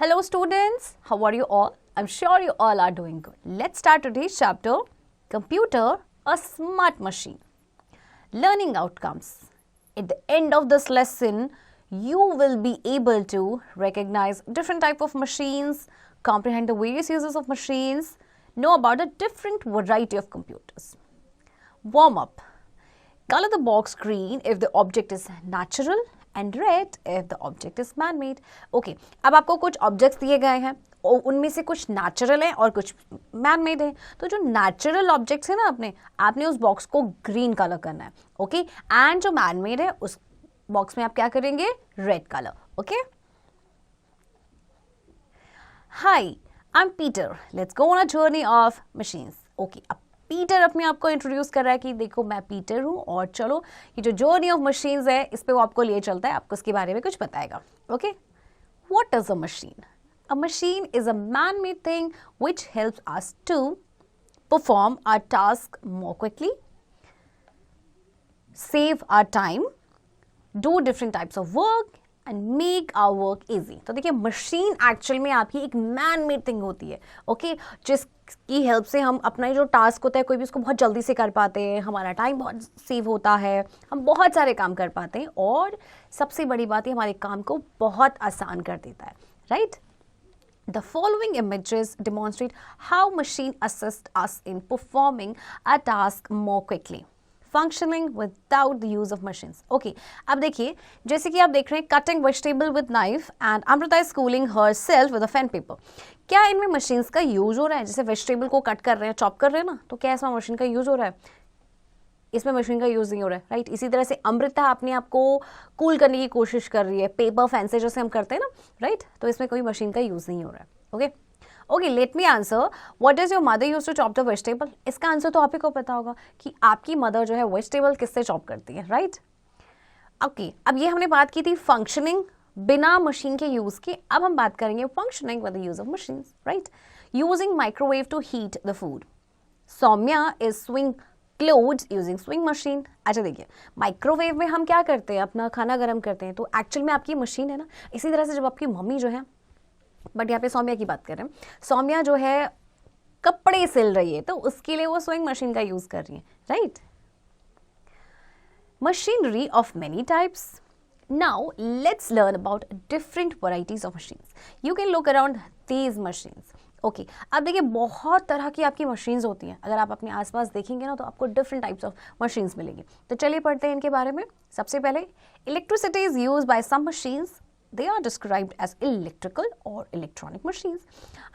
Hello students, how are you all? I'm sure you all are doing good. Let's start today's chapter, Computer, a Smart Machine. Learning outcomes. At the end of this lesson, you will be able to recognize different type of machines, comprehend the various uses of machines, know about a different variety of computers. Warm up. Color the box green if the object is natural and red if the object is man-made. Okay, अब आपको कुछ objects दिए गए हैं और उनमें से कुछ natural है और कुछ man-made है. तो जो natural objects है ना आपने उस box को green color करना है. Okay, and जो man-made है उस box में आप क्या करेंगे? Red color. Okay. Hi, I'm Peter. Let's go on a journey of machines. Okay, अब पीटर अपने आप को इंट्रोड्यूस कर रहा है कि देखो मैं पीटर हूँ और चलो ये जो जर्नी ऑफ मशीन्स है इस पे वो आपको लिए चलता है, आपको इसके बारे में कुछ बताएगा. Okay, what is a machine? A machine is a man made thing which helps us to perform our task more quickly, save our time, do different types of work and make our work easy. तो देखिए machine actual में आपकी एक man made thing होती है. Okay, जिसकी help से हम अपना जो टास्क होता है कोई भी उसको बहुत जल्दी से कर पाते हैं, हमारा टाइम बहुत सेव होता है, हम बहुत सारे काम कर पाते हैं और सबसे बड़ी बात है हमारे काम को बहुत आसान कर देता है. Right? The following images demonstrate how machine assist us in performing a task more quickly. Functioning without the use of machines. Okay, अब देखिए जैसे कि आप देख रहे हैं cutting vegetable with knife and Amrita is schooling herself with a pen paper. क्या इनमें मशीन्स का यूज हो रहा है? जैसे वेजिटेबल को कट कर रहे हैं, चॉप कर रहे हैं ना, तो क्या इसमें मशीन का यूज हो रहा है? इसमें मशीन का यूज नहीं हो रहा है. राइट? इसी तरह से अमृता अपने आप को कूल करने की कोशिश कर रही है पेपर फैन से, जैसे हम करते हैं ना. राइट? तो इसमें कोई मशीन का यूज नहीं हो रहा है. Okay okay, let me answer. What does your mother use to chop the vegetable? इसका आंसर तो आप ही को पता होगा कि आपकी मदर जो है वेजिटेबल किससे चॉप करती है. राइट? ओके, अब ये हमने बात की थी फंक्शनिंग बिना मशीन के यूज के. अब हम बात करेंगे functioning with the use of machines. Right? Using microwave to heat the food. Soumya is sewing clothes using sewing machine. अच्छा देखिए, माइक्रोवेव में हम क्या करते हैं? अपना खाना गर्म करते हैं. तो एक्चुअल में आपकी मशीन है ना. इसी तरह से जब आपकी मम्मी जो है, बट यहाँ पे सौम्या की बात कर रहे हैं, सौम्या जो है कपड़े सिल रही है तो उसके लिए वो स्विंग मशीन का यूज कर रही है. Right? Machinery of many types. Now let's learn about different varieties of machines. You can look around these machines. Okay, अब देखिए बहुत तरह की आपकी मशीन्स होती हैं. अगर आप अपने आसपास देखेंगे ना तो आपको डिफरेंट टाइप्स ऑफ मशीन्स मिलेंगी. तो चलिए पढ़ते हैं इनके बारे में. सबसे पहले, electricity is used by some machines. They are described as electrical or electronic machines.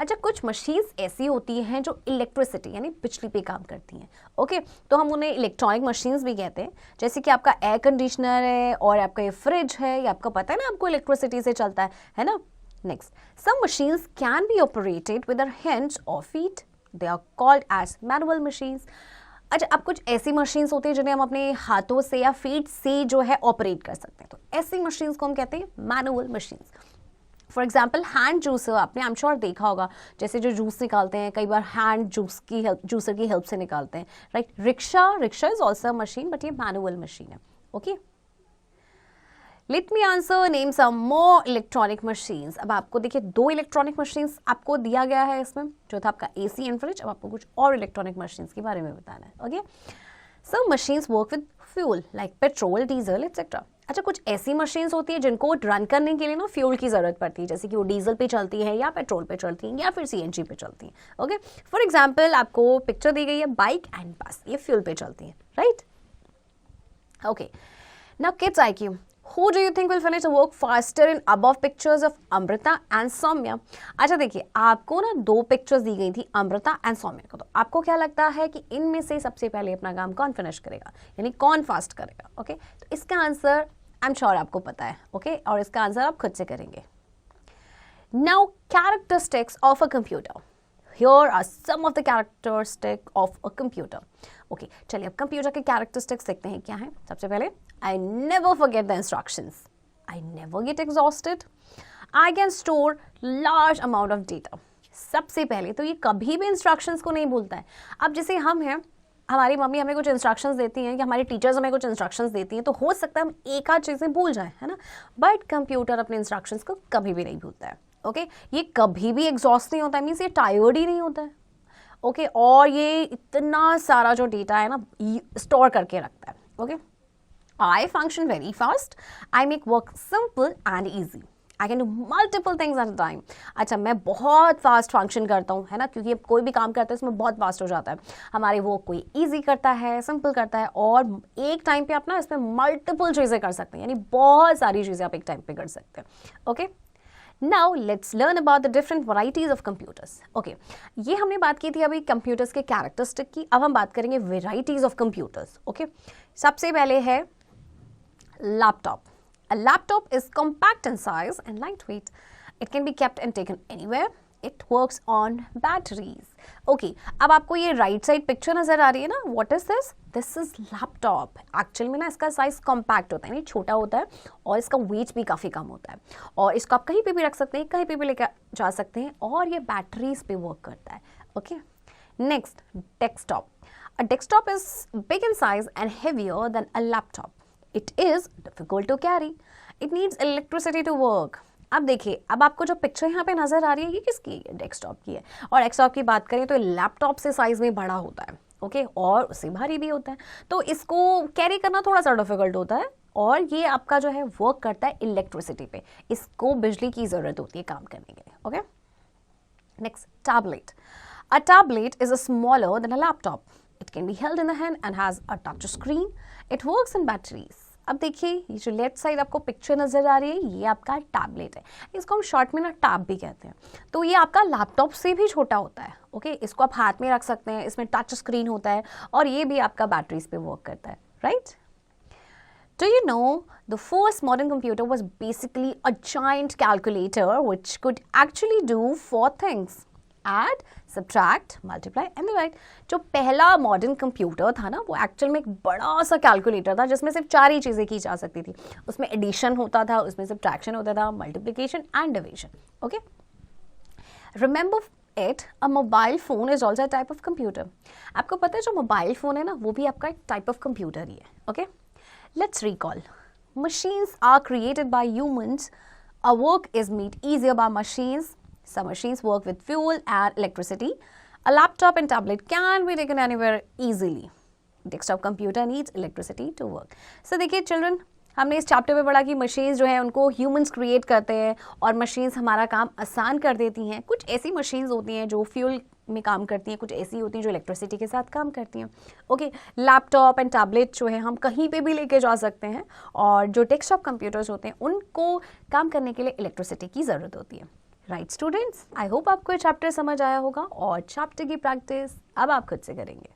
अच्छा, कुछ मशीन्स ऐसी होती हैं जो इलेक्ट्रिसिटी यानी बिजली पे काम करती हैं. ओके, तो हम उन्हें इलेक्ट्रॉनिक मशीन्स भी कहते हैं. जैसे कि आपका एयर कंडीशनर है और आपका ये फ्रिज है, ये आपको पता है ना आपको इलेक्ट्रिसिटी से चलता है ना. Next, some machines can be operated with their hands और feet. They are called as manual machines. अच्छा, अब कुछ ऐसी मशीन्स होती है जिन्हें हम अपने हाथों से या फीट से जो है ऑपरेट कर सकते हैं. तो ऐसी मशीन्स को हम कहते हैं manual machines. For example hand juicer, आपने आई एम श्योर देखा होगा, जैसे जो जूस निकालते हैं कई बार हैंड जूसर की हेल्प से निकालते हैं. Right? Rickshaw is also machine but ये मैनुअल मशीन है. Okay, let me answer name some more electronic machines. अब आपको देखिए 2 इलेक्ट्रॉनिक मशीन्स आपको दिया गया है इसमें, जो था आपका एसी एंड फ्रिज. अब आपको कुछ और इलेक्ट्रॉनिक मशीन्स के बारे में बताना है. Okay, some machines work with fuel like petrol, diesel etcetera. अच्छा, कुछ ऐसी मशीन्स होती है जिनको रन करने के लिए ना फ्यूल की जरूरत पड़ती है, जैसे कि वो डीजल पे चलती है या पेट्रोल पे चलती है या फिर सीएनजी पे चलती है. ओके, फॉर एग्जाम्पल आपको पिक्चर दी गई है बाइक एंड बस, ये फ्यूल पे चलती है. Right? Okay, now kids IQ. Who do you think will finish the work faster in above pictures of Amrita and Soumya? अच्छा देखिए, आपको ना 2 पिक्चर्स दी गई थी अमृता एंड सौम्या को. तो आपको क्या लगता है कि इनमें से सबसे पहले अपना काम कौन फिनिश करेगा, यानी कौन फास्ट करेगा? ओके, तो इसका आंसर आई एम श्योर आपको पता है. ओके, और इसका आंसर आप खुद से करेंगे. Now characteristics of a computer. Here are some of the characteristics of a computer. Okay, चलिए अब कंप्यूटर के कैरेक्टरिस्टिक्स देखते हैं क्या है. सबसे पहले, I never forget the instructions. I never get exhausted. I can store large amount of data. सबसे पहले तो ये कभी भी इंस्ट्रक्शंस को नहीं भूलता है. अब जैसे हम हैं, हमारी मम्मी हमें कुछ इंस्ट्रक्शंस देती हैं या हमारी टीचर्स हमें कुछ इंस्ट्रक्शंस देती हैं, तो हो सकता है हम एक आध चीज़ें भूल जाएं, है ना. बट कंप्यूटर अपने इंस्ट्रक्शंस को कभी भी नहीं भूलता है. ओके ये कभी भी एग्जॉस्ट नहीं होता है, मीन्स ये टायर्ड ही नहीं होता है। ओके और ये इतना सारा जो डेटा है ना स्टोर करके रखता है। Okay I function very fast. I make work simple and easy. I can do multiple things at a time. अच्छा मैं बहुत फास्ट फंक्शन करता हूँ, है ना, क्योंकि अब कोई भी काम करता है उसमें बहुत फास्ट हो जाता है। हमारे वर्क को ईजी करता है, सिंपल करता है, और एक टाइम पे आप ना इसमें मल्टीपल चीज़ें कर सकते हैं, यानी बहुत सारी चीज़ें आप एक टाइम पे कर सकते हैं। Okay now let's learn about the different varieties of computers. Okay ये हमने बात की थी अभी कंप्यूटर्स के कैरेक्टरिस्टिक की, अब हम बात करेंगे वेराइटीज ऑफ कंप्यूटर्स। ओके सबसे पहले है laptop. A laptop is compact in size and lightweight. It can be kept and taken anywhere. It works on batteries. Okay, अब आपको ये राइट साइड पिक्चर नजर आ रही है ना, what is this? This is laptop. Actual में ना इसका साइज कॉम्पैक्ट होता है, नहीं छोटा होता है, और इसका वेट भी काफ़ी कम होता है, और इसको आप कहीं पे भी रख सकते हैं, कहीं पे भी लेकर जा सकते हैं, और ये बैटरीज पे वर्क करता है। Okay next desktop. A desktop is big in size and heavier than a laptop. It is difficult to carry. It needs electricity to work. अब देखिए, अब आपको जो पिक्चर यहाँ पे नजर आ रही है ये किसकी है? डेस्कटॉप की है। और डेस्कटॉप की बात करें तो लैपटॉप से साइज में बड़ा होता है, ओके, और उससे भारी भी होता है, तो इसको कैरी करना थोड़ा सा डिफिकल्ट होता है, और ये आपका जो है वर्क करता है इलेक्ट्रिसिटी पे, इसको बिजली की जरूरत होती है काम करने के लिए। Okay next tablet. A tablet is smaller than a laptop. It can be held in the hand and has a touch screen. It works on batteries. अब देखिए ये जो लेफ्ट साइड आपको पिक्चर नजर आ रही है ये आपका टैबलेट है, इसको हम शॉर्ट में ना टैब भी कहते हैं। तो ये आपका लैपटॉप से भी छोटा होता है। ओके इसको आप हाथ में रख सकते हैं, इसमें टच स्क्रीन होता है, और ये भी आपका बैटरीज पे वर्क करता है, right? Do you know the first modern computer was basically a giant calculator which could actually do 4 things: add, subtract, multiply and divide. जो पहला मॉडर्न कंप्यूटर था ना वो एक्चुअल में एक बड़ा सा कैलकुलेटर था जिसमें सिर्फ 4 ही चीज़ें की जा सकती थी। उसमें एडिशन होता था, उसमें सब्ट्रैक्शन होता था, multiplication and division. Okay remember it, a mobile phone is also a type of computer. आपको पता है जो मोबाइल फोन है ना वो भी आपका एक टाइप ऑफ कंप्यूटर ही है। Okay let's recall. Machines are created by humans. Our work is made easier by machines. Some machines work with fuel and electricity. A laptop and tablet can be taken anywhere easily. Desktop computer needs electricity to work. So देखिए children, हमने इस chapter में पढ़ा कि machines जो है उनको humans create करते हैं और मशीन्स हमारा काम आसान कर देती हैं। कुछ ऐसी मशीन्स होती हैं जो फ्यूल में काम करती हैं, कुछ ऐसी होती हैं जो इलेक्ट्रिसिटी के साथ काम करती हैं। ओके लैपटॉप एंड टैबलेट जो है हम कहीं पे भी लेके जा सकते हैं, और जो डेस्कटॉप कंप्यूटर्स होते हैं उनको काम करने के लिए इलेक्ट्रिसिटी की ज़रूरत होती है। राइट स्टूडेंट्स, आई होप आपको ये चैप्टर समझ आया होगा, और चैप्टर की प्रैक्टिस अब आप खुद से करेंगे।